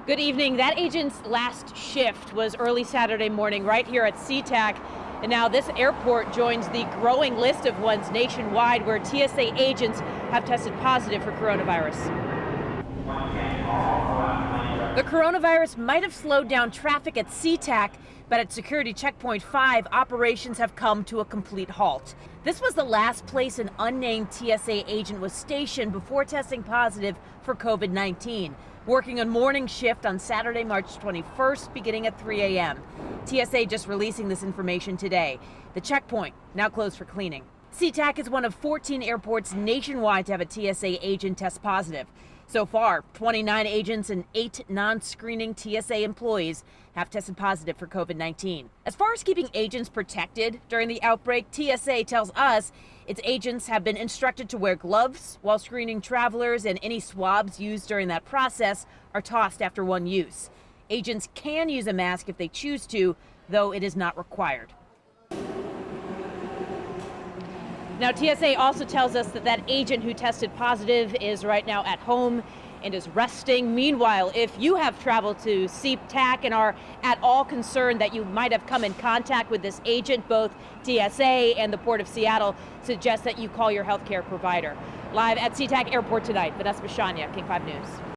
Good evening. That agent's last shift was early Saturday morning right here at Sea-Tac. And now this airport joins the growing list of ones nationwide where TSA agents have tested positive for coronavirus. The coronavirus might have slowed down traffic at Sea-Tac, but at Security Checkpoint 5, operations have come to a complete halt. This was the last place an unnamed TSA agent was stationed before testing positive for COVID-19, working a morning shift on Saturday, March 21st, beginning at 3 a.m. TSA just releasing this information today. The checkpoint now closed for cleaning. Sea-Tac is one of 14 airports nationwide to have a TSA agent test positive. So far, 29 agents and 8 non-screening TSA employees have tested positive for COVID-19. As far as keeping agents protected during the outbreak, TSA tells us its agents have been instructed to wear gloves while screening travelers, and any swabs used during that process are tossed after one use. Agents can use a mask if they choose to, though it is not required. Now, TSA also tells us that that agent who tested positive is right now at home and is resting. Meanwhile, if you have traveled to Sea-Tac and are at all concerned that you might have come in contact with this agent, both TSA and the Port of Seattle suggest that you call your healthcare provider. Live at Sea-Tac Airport tonight, Vanessa Bashania, King 5 News.